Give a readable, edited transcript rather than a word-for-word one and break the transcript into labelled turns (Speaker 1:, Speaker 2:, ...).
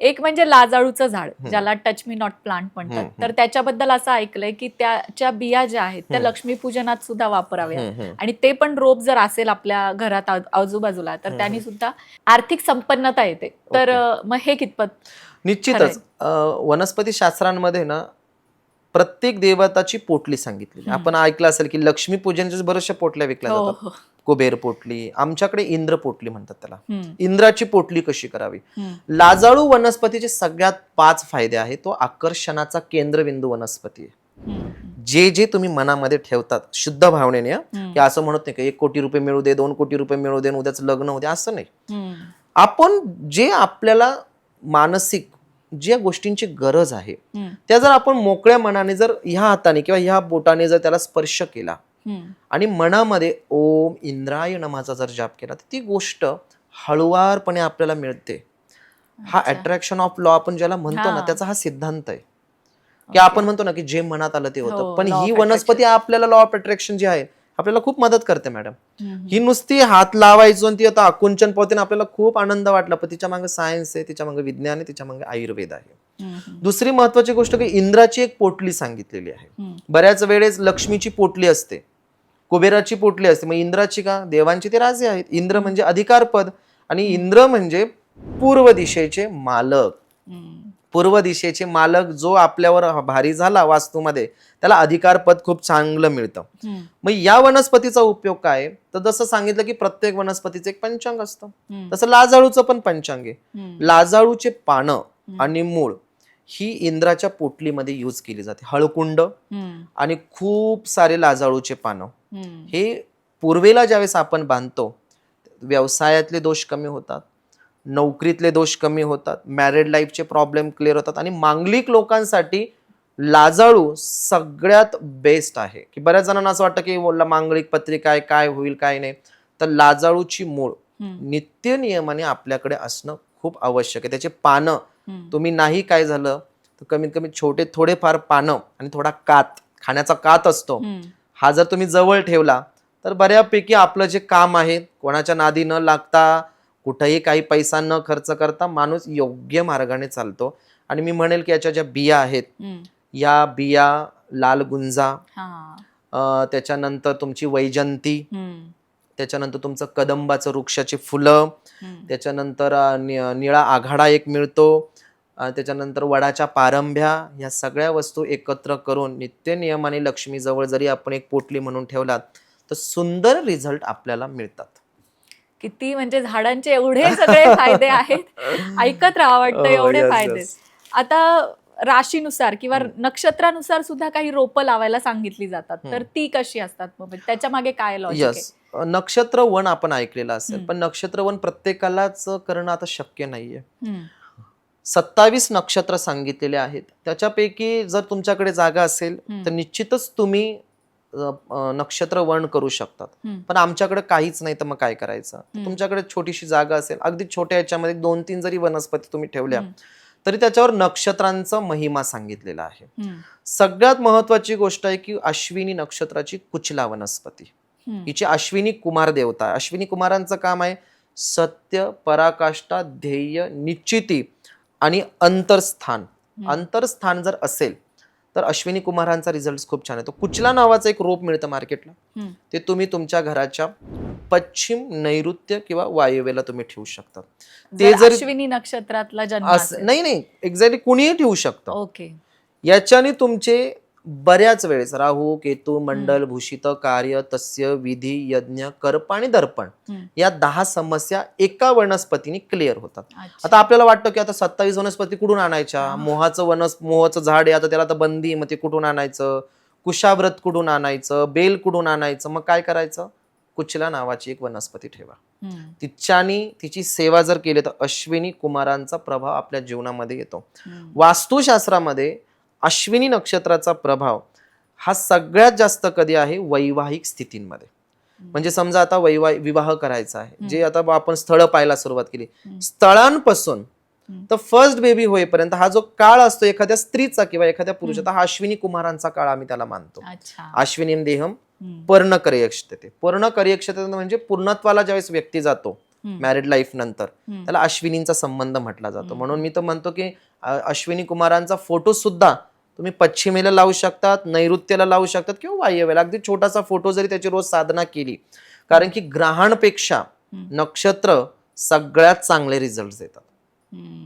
Speaker 1: एक म्हणजे लाजाळूचं झाड, ज्याला टच मी नॉट प्लांट म्हणतात. तर त्याच्याबद्दल असं ऐकलंय की त्याच्या बिया ज्या आहेत त्या लक्ष्मीपूजनात सुद्धा वापराव्या, आणि ते पण रोप जर असेल आपल्या घरात आजूबाजूला तर त्यांनी सुद्धा आर्थिक संपन्नता येते. तर मग हे कितपत खरंय?
Speaker 2: निश्चितच वनस्पती शास्त्रांमध्ये ना प्रत्येक देवताची पोटली सांगितली. आपण ऐकलं असेल की लक्ष्मी पूजनच्या बऱ्याचशा पोटल्या विकल्या
Speaker 1: हो
Speaker 2: जातात.
Speaker 1: हो.
Speaker 2: कुबेर पोटली, आमच्याकडे इंद्र पोटली म्हणतात त्याला.
Speaker 1: हम्म,
Speaker 2: इंद्राची पोटली कशी करावी.
Speaker 1: हम्म,
Speaker 2: लाजाळू वनस्पतीचे सगळ्यात 5 फायदे आहेत. तो आकर्षणाचा केंद्रबिंदू वनस्पती आहे.
Speaker 1: हम्म,
Speaker 2: जे जे तुम्ही मनामध्ये ठेवतात शुद्ध भावनेने, की असं म्हणत नाही की 1 कोटी रुपये मिळू दे, 2 कोटी रुपये मिळू दे, उद्याच लग्न होऊ दे, असं नाही.
Speaker 1: हम्म,
Speaker 2: आपण जे आपल्याला मानसिक ज्या गोष्टींची गरज आहे
Speaker 1: हम्म,
Speaker 2: त्या जर आपण मोकळ्या मनाने जर ह्या हाताने किंवा ह्या बोटाने जर त्याला स्पर्श केला
Speaker 1: हम्म.
Speaker 2: आणि मनामध्ये ओम इंद्राय नमाचा जर जाप केला तर ती गोष्ट हळुवारपणे आपल्याला मिळते. हा
Speaker 1: अच्छा.
Speaker 2: अट्रॅक्शन ऑफ लॉ आपण ज्याला म्हणतो ना,
Speaker 1: हा.
Speaker 2: त्याचा हा सिद्धांत आहे की आपण म्हणतो ना की जे मनात आलं ते होतं.
Speaker 1: हो,
Speaker 2: पण
Speaker 1: law
Speaker 2: ही
Speaker 1: of
Speaker 2: वनस्पती आपल्याला लॉ ऑफ अट्रॅक्शन जी आहे आपल्याला खूप मदत करते मॅडम.
Speaker 1: हम्म,
Speaker 2: ही नुसती हात लावायचो आणि ती आता आकुंचन पावते, आपल्याला खूप आनंद वाटला, पण तिच्या मागे सायन्स आहे, तिच्या मागे विज्ञान आहे, तिच्या मागे आयुर्वेद आहे.
Speaker 1: हम्म,
Speaker 2: दुसरी महत्वाची गोष्ट की इंद्राची एक पोटली सांगितलेली आहे.
Speaker 1: हम्म,
Speaker 2: बऱ्याच वेळेस लक्ष्मीची पोटली असते, कुबेराची पोटली असते, मग इंद्राची का? देवांचे ते राजे आहेत. इंद्र म्हणजे अधिकार पद, आणि इंद्र म्हणजे पूर्व दिशेचे मालक.
Speaker 1: हम्म,
Speaker 2: पूर्व दिशेचे मालक जो आपल्यावर भारी झाला वास्तूमध्ये, त्याला अधिकार पद खूप चांगलं मिळतं.
Speaker 1: हम्म,
Speaker 2: मग या वनस्पतीचा उपयोग काय? तर जसं सांगितलं की प्रत्येक वनस्पतीचं एक पंचांग असतं,
Speaker 1: हम्म,
Speaker 2: तसं लाजाळूचं पण पंचांग आहे.
Speaker 1: हम्म,
Speaker 2: लाजाळूचे पानं आणि मूळ ही इंद्राच्या पोटलीमध्ये यूज केली जाते. हळकुंड
Speaker 1: हम्म,
Speaker 2: आणि खूप सारे लाजाळूचे पानं
Speaker 1: हम्म,
Speaker 2: हे पूर्वेला ज्यावेळेस आपण बांधतो, व्यवसायातले दोष कमी होतात, नोकरीतले दोष कमी होतात, मॅरिड लाईफचे प्रॉब्लेम क्लिअर होतात, आणि मांगलिक लोकांसाठी लाजाळू सगळ्यात बेस्ट आहे. की बऱ्याच जणांना असं वाटतं की मांगलिक पत्रिका आहे, काय होईल काय नाही, तर लाजाळूची मूळ नित्य नियमाने आपल्याकडे असणं खूप आवश्यक आहे. त्याचे पानं तुम्ही नाही काय झालं तर कमीत कमी छोटे थोडेफार पानं आणि थोडा कात, खाण्याचा कात असतो, हा जर तुम्ही जवळ ठेवला तर बऱ्यापैकी आपलं जे काम आहे कोणाच्या नादी न लागता, कुठेही काही पैसा न खर्च करता माणूस योग्य मार्गाने चालतो. आणि मी म्हणेल की याच्या ज्या बिया आहेत, या बिया लाल गुंजा, त्याच्यानंतर तुमची वैजंती, त्याच्यानंतर तुमचं कदंबाचं वृक्षाची फुलं, त्याच्यानंतर निळा आघाडा एक मिळतो, त्याच्यानंतर वडाच्या पारंब्या, या सगळ्या वस्तू एकत्र करून नित्य नियमाने लक्ष्मी जवळ जरी आपण एक पोटली म्हणून ठेवलात तर सुंदर रिझल्ट आपल्याला मिळतात.
Speaker 1: किती म्हणजे झाडांचे एवढे सगळे फायदे आहेत, ऐकत राहा वाटतं एवढे फायदे. आता राशीनुसार किंवा नक्षत्रानुसार सुद्धा काही रोपं लावायला सांगितली जातात, तर ती कशी असतात? मग त्याच्या मागे काय लॉजिक आहे?
Speaker 2: यस, नक्षत्र वन आपण ऐकलेलं असेल, पण नक्षत्र वन प्रत्येकालाच करणं आता शक्य नाहीये. 27 नक्षत्र सांगितलेले आहेत, त्याच्यापैकी जर तुमच्याकडे जागा असेल तर निश्चितच तुम्ही नक्षत्र वर्ण करू शकतात. पण आमच्याकडे काहीच नाही तर मग काय करायचं? तुमच्याकडे छोटीशी जागा असेल, अगदी छोट्या याच्यामध्ये 2-3 जरी वनस्पती तुम्ही ठेवल्या तरी त्याच्यावर नक्षत्रांचा महिमा सांगितलेला आहे. सगळ्यात महत्वाची गोष्ट आहे की अश्विनी नक्षत्राची कुचला वनस्पती, हिची अश्विनी कुमार देवता. अश्विनी कुमारांचं काम आहे सत्य, पराकाष्ठा, ध्येय, निश्चिती आणि अंतरस्थान. अंतरस्थान जर असेल तर अश्विनी कुमारांचा रिझल्ट खूप छान येतो. कुचला नावाचं एक रोप मिळतं मार्केटला, ते तुम्ही तुमच्या घराच्या पश्चिम, नैऋत्य किंवा वायव्येला तुम्ही ठेवू शकता.
Speaker 1: ते जर अश्विनी नक्षत्रातला जन्म असेल?
Speaker 2: नाही, एक्झॅक्टली कुणीही ठेवू शकतं.
Speaker 1: ओके.
Speaker 2: याच्याने तुमचे बऱ्याच वेळेस राहू, केतू, मंडल, भूषित, कार्य, तस्य, विधी, यज्ञ, कर्प आणि दर्पण या 10 समस्या एका वनस्पतीने क्लिअर होतात. आता आपल्याला वाटतं की आता 27 वनस्पती कुठून आणायच्या? मोहाचं झाड आहे, आता त्याला तर बंदी, मग ते कुठून आणायचं? कुशाव्रत कुठून आणायचं? बेल कुठून आणायचं? मग काय करायचं? कुचला नावाची एक वनस्पती ठेवा. तिच्यानी तिची सेवा जर केली तर अश्विनी कुमारांचा प्रभाव आपल्या जीवनामध्ये येतो. वास्तुशास्त्रामध्ये अश्विनी नक्षत्राचा प्रभाव हा सगळ्यात जास्त कधी आहे? वैवाहिक स्थितींमध्ये. म्हणजे समजा आता विवाह करायचा आहे, जे आता आपण स्थळ पाहायला सुरुवात केली, स्थळांपासून तर फर्स्ट बेबी होईपर्यंत हा जो काळ असतो एखाद्या स्त्रीचा किंवा एखाद्या पुरुषाचा, हा अश्विनी कुमारांचा काळ आम्ही त्याला मानतो. अश्विनीम देहम पर्ण कार्यक्षते. पर्ण कार्यक्षते म्हणजे पूर्णत्वाला ज्यावेळेस व्यक्ती जातो, मॅरिड लाईफ नंतर, त्याला अश्विनींचा संबंध म्हटला जातो. म्हणून मी तर म्हणतो की अश्विनी कुमारांचा फोटो सुद्धा तुम्ही पश्चिमेला लावू शकतात, नैऋत्येला लावू शकतात किंवा वायव्येला. अगदी छोटासा फोटो जरी त्याची रोज साधना केली, कारण की ग्रहांपेक्षा नक्षत्र सगळ्यात चांगले रिझल्ट देतात.